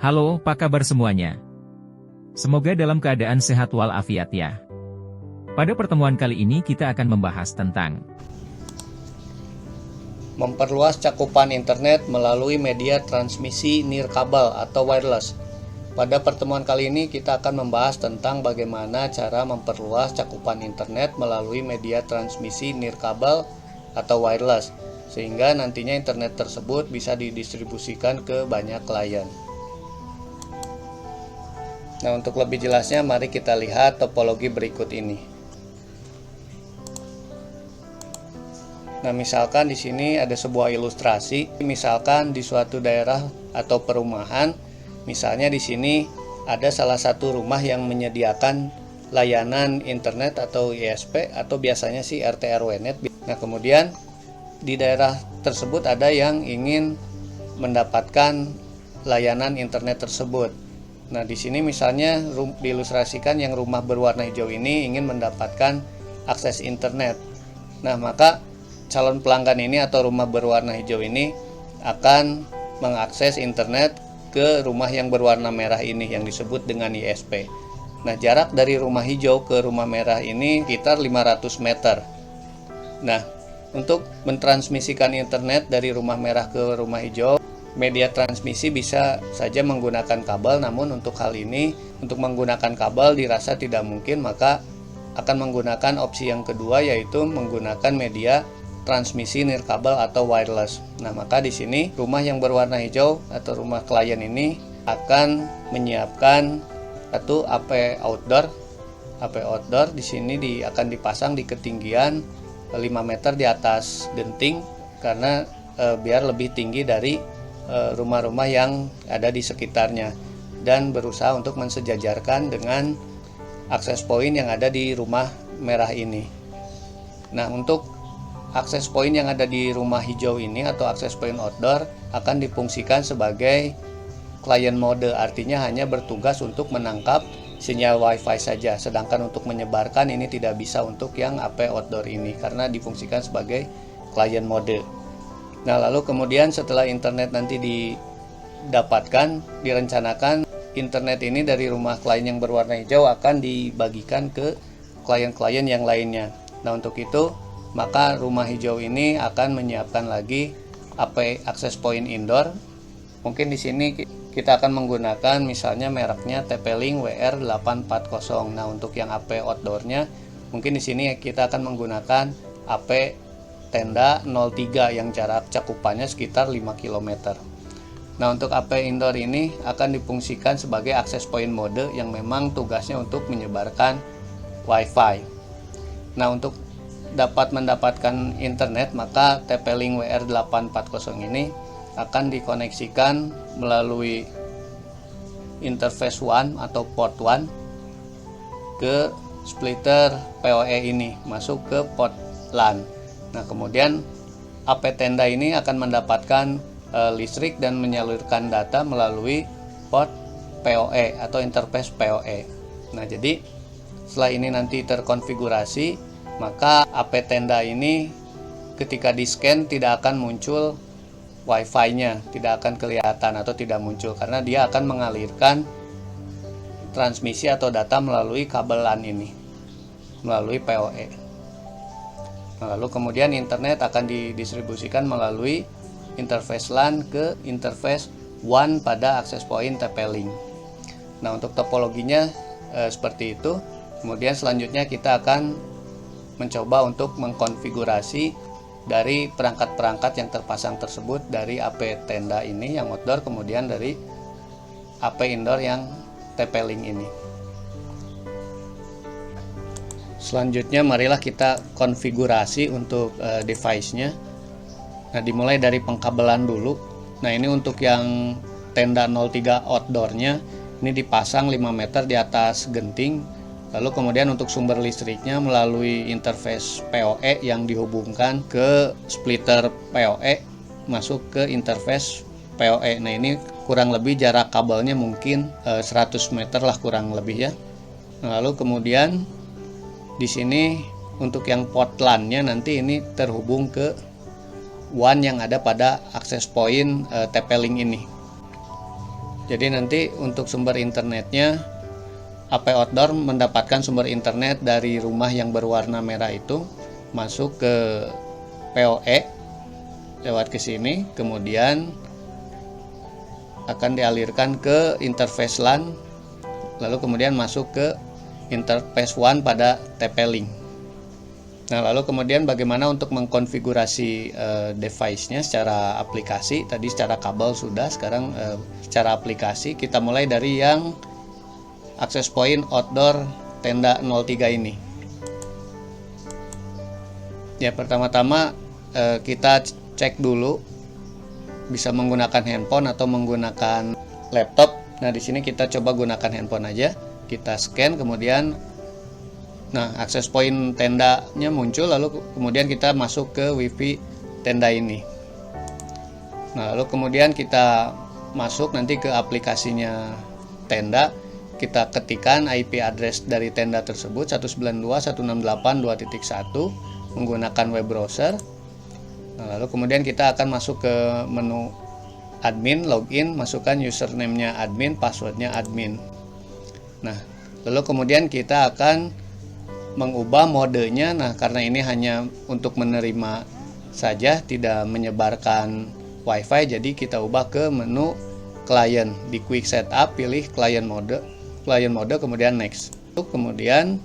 Halo, apa kabar semuanya? Semoga dalam keadaan sehat walafiat ya. Pada pertemuan kali ini kita akan membahas tentang memperluas cakupan internet melalui media transmisi nirkabel atau wireless. Pada pertemuan kali ini kita akan membahas tentang bagaimana cara memperluas cakupan internet melalui media transmisi nirkabel atau wireless, sehingga nantinya internet tersebut bisa didistribusikan ke banyak klien. Nah, untuk lebih jelasnya mari kita lihat topologi berikut ini. Nah, misalkan di sini ada sebuah ilustrasi, misalkan di suatu daerah atau perumahan, misalnya di sini ada salah satu rumah yang menyediakan layanan internet atau ISP atau biasanya sih RT RW-net. Nah, kemudian di daerah tersebut ada yang ingin mendapatkan layanan internet tersebut. Nah, di sini misalnya diilustrasikan yang rumah berwarna hijau ini ingin mendapatkan akses internet. Nah, maka calon pelanggan ini atau rumah berwarna hijau ini akan mengakses internet ke rumah yang berwarna merah ini yang disebut dengan ISP. Nah, jarak dari rumah hijau ke rumah merah ini sekitar 500 meter. Nah, untuk mentransmisikan internet dari rumah merah ke rumah hijau, media transmisi bisa saja menggunakan kabel, namun untuk hal ini, untuk menggunakan kabel dirasa tidak mungkin, maka akan menggunakan opsi yang kedua, yaitu menggunakan media transmisi nirkabel atau wireless. Nah, maka di sini rumah yang berwarna hijau atau rumah klien ini akan menyiapkan satu AP outdoor. AP outdoor di sini akan dipasang di ketinggian 5 meter di atas genting karena biar lebih tinggi dari rumah-rumah yang ada di sekitarnya dan berusaha untuk mensejajarkan dengan akses point yang ada di rumah merah ini. Nah, untuk akses point yang ada di rumah hijau ini atau akses point outdoor akan difungsikan sebagai client mode, artinya hanya bertugas untuk menangkap sinyal wifi saja, sedangkan untuk menyebarkan ini tidak bisa untuk yang AP outdoor ini karena difungsikan sebagai client mode. Nah, lalu kemudian setelah internet nanti didapatkan, direncanakan internet ini dari rumah klien yang berwarna hijau akan dibagikan ke klien-klien yang lainnya. Nah, untuk itu maka rumah hijau ini akan menyiapkan lagi AP access point indoor. Mungkin di sini kita akan menggunakan misalnya mereknya TP-Link WR840. Nah, untuk yang AP outdoornya mungkin di sini kita akan menggunakan AP tenda 03 yang jarak cakupannya sekitar 5 km. Nah, untuk AP indoor ini akan difungsikan sebagai access point mode yang memang tugasnya untuk menyebarkan WiFi. Nah, untuk dapat mendapatkan internet, maka TP-Link WR840 ini akan dikoneksikan melalui interface 1 atau port 1 ke splitter PoE ini, masuk ke port LAN. Nah, kemudian AP tenda ini akan mendapatkan listrik dan menyalurkan data melalui port PoE atau interface PoE. Nah, jadi setelah ini nanti terkonfigurasi, maka AP tenda ini ketika di-scan tidak akan muncul Wi-Fi-nya, tidak akan kelihatan atau tidak muncul karena dia akan mengalirkan transmisi atau data melalui kabel LAN ini, melalui PoE. Nah, lalu kemudian internet akan didistribusikan melalui interface LAN ke interface WAN pada access point TP-Link. Nah, untuk topologinya seperti itu. Kemudian selanjutnya kita akan mencoba untuk mengkonfigurasi dari perangkat-perangkat yang terpasang tersebut dari AP tenda ini yang outdoor, kemudian dari AP indoor yang TP-Link ini. Selanjutnya marilah kita konfigurasi untuk device-nya. Nah, dimulai dari pengkabelan dulu. Nah, ini untuk yang tenda 03 outdoor-nya ini dipasang 5 meter di atas genting. Lalu kemudian untuk sumber listriknya melalui interface PoE yang dihubungkan ke splitter PoE masuk ke interface PoE. Nah, ini kurang lebih jarak kabelnya mungkin 100 meter lah kurang lebih ya. Nah, lalu kemudian di sini untuk yang port LAN-nya nanti ini terhubung ke WAN yang ada pada access point TP-Link ini. Jadi nanti untuk sumber internetnya, AP Outdoor mendapatkan sumber internet dari rumah yang berwarna merah itu, masuk ke PoE lewat ke sini, kemudian akan dialirkan ke interface LAN, lalu kemudian masuk ke interface WAN pada TP-Link. Nah, lalu kemudian bagaimana untuk mengkonfigurasi device-nya secara aplikasi? Tadi secara kabel sudah, sekarang secara aplikasi kita mulai dari yang access point outdoor tenda 03 ini. Ya, pertama-tama kita cek dulu bisa menggunakan handphone atau menggunakan laptop. Nah, di sini kita coba gunakan handphone aja. Kita scan, kemudian akses point tendanya muncul, lalu kemudian kita masuk ke wifi tenda ini. Nah, lalu kemudian kita masuk nanti ke aplikasinya tenda, kita ketikkan IP address dari tenda tersebut 192.168.2.1 menggunakan web browser. Nah, lalu kemudian kita akan masuk ke menu admin, login, masukkan username-nya admin, password-nya admin. Nah, lalu kemudian kita akan mengubah modenya. Nah, karena ini hanya untuk menerima saja, tidak menyebarkan WiFi, jadi kita ubah ke menu client. Di quick setup pilih client mode, kemudian next. Kemudian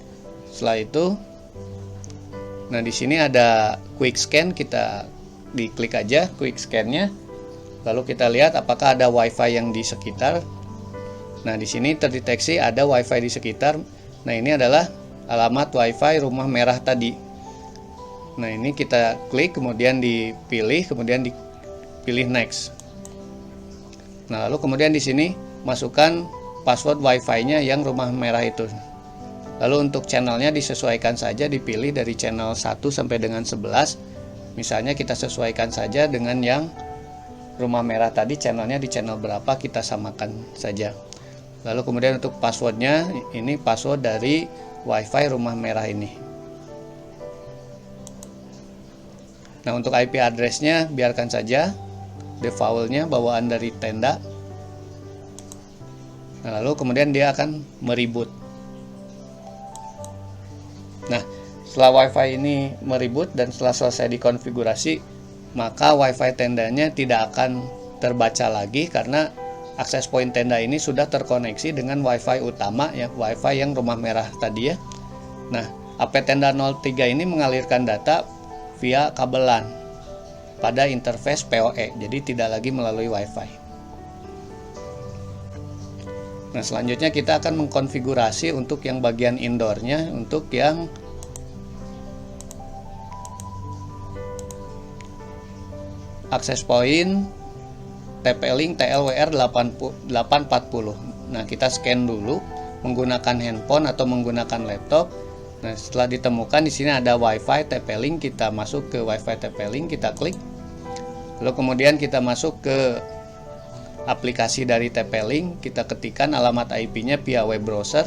setelah itu, nah di sini ada quick scan, kita diklik aja quick scan-nya. Lalu kita lihat apakah ada WiFi yang di sekitar. Nah, di sini terdeteksi ada WiFi di sekitar. Nah, ini adalah alamat WiFi rumah merah tadi. Nah, ini kita klik, kemudian dipilih, kemudian dipilih next. Nah, lalu kemudian di sini masukkan password WiFi-nya yang rumah merah itu. Lalu untuk channelnya disesuaikan saja, dipilih dari channel 1 sampai dengan 11. Misalnya kita sesuaikan saja dengan yang rumah merah tadi, channelnya di channel berapa kita samakan saja. Lalu kemudian untuk passwordnya, ini password dari WiFi rumah merah ini. Nah, untuk IP address-nya biarkan saja default-nya bawaan dari tenda. Nah, lalu kemudian dia akan mereboot. Nah, setelah WiFi ini mereboot dan setelah selesai dikonfigurasi, maka WiFi tendanya tidak akan terbaca lagi karena akses point tenda ini sudah terkoneksi dengan WiFi utama, ya, WiFi yang rumah merah tadi ya. Nah, AP tenda 03 ini mengalirkan data via kabel LAN pada interface PoE, jadi tidak lagi melalui WiFi. Nah, selanjutnya kita akan mengkonfigurasi untuk yang bagian indoornya, untuk yang access point TP-Link TLWR 840. Nah, kita scan dulu menggunakan handphone atau menggunakan laptop. Nah, setelah ditemukan di sini ada WiFi TP-Link, kita masuk ke WiFi TP-Link, kita klik. Lalu kemudian kita masuk ke aplikasi dari TP-Link, kita ketikkan alamat IP-nya via web browser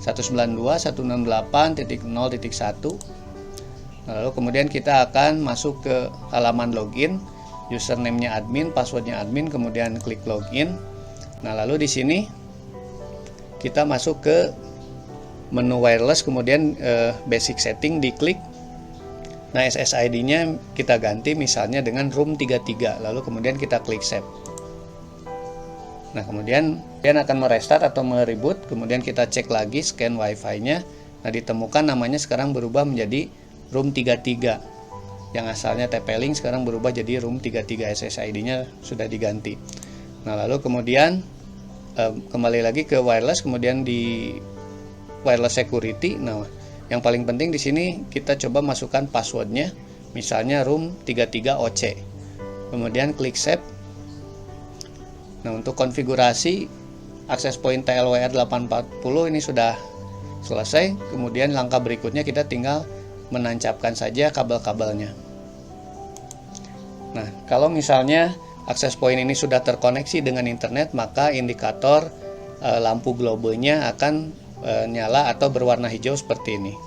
192.168.0.1. Lalu kemudian kita akan masuk ke halaman login, username-nya admin, password-nya admin, kemudian klik login. Nah, lalu di sini kita masuk ke menu wireless, kemudian basic setting diklik. Nah, SSID-nya kita ganti misalnya dengan room 33, lalu kemudian kita klik save. Nah, kemudian akan merestart atau mereboot, kemudian kita cek lagi scan WiFi-nya. Nah, ditemukan namanya sekarang berubah menjadi room 33. Yang asalnya TP-Link sekarang berubah jadi room 33, SSID-nya sudah diganti. Nah, lalu kemudian kembali lagi ke wireless, kemudian di wireless security. Nah, yang paling penting di sini kita coba masukkan passwordnya, misalnya room 33 OC. Kemudian klik save. Nah, untuk konfigurasi access point TLWR 840 ini sudah selesai. Kemudian langkah berikutnya kita tinggal menancapkan saja kabel-kabelnya. Nah, kalau misalnya akses point ini sudah terkoneksi dengan internet, maka indikator lampu globenya akan nyala atau berwarna hijau seperti ini.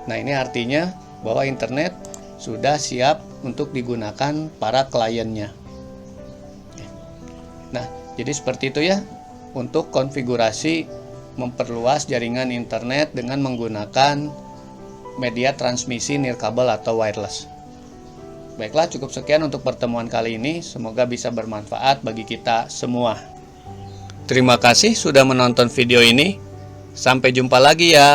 Nah, ini artinya bahwa internet sudah siap untuk digunakan para kliennya. Nah, Jadi seperti itu ya untuk konfigurasi memperluas jaringan internet dengan menggunakan media transmisi nirkabel atau wireless. Baiklah, cukup sekian untuk pertemuan kali ini. Semoga bisa bermanfaat bagi kita semua. Terima kasih sudah menonton video ini. Sampai jumpa lagi ya.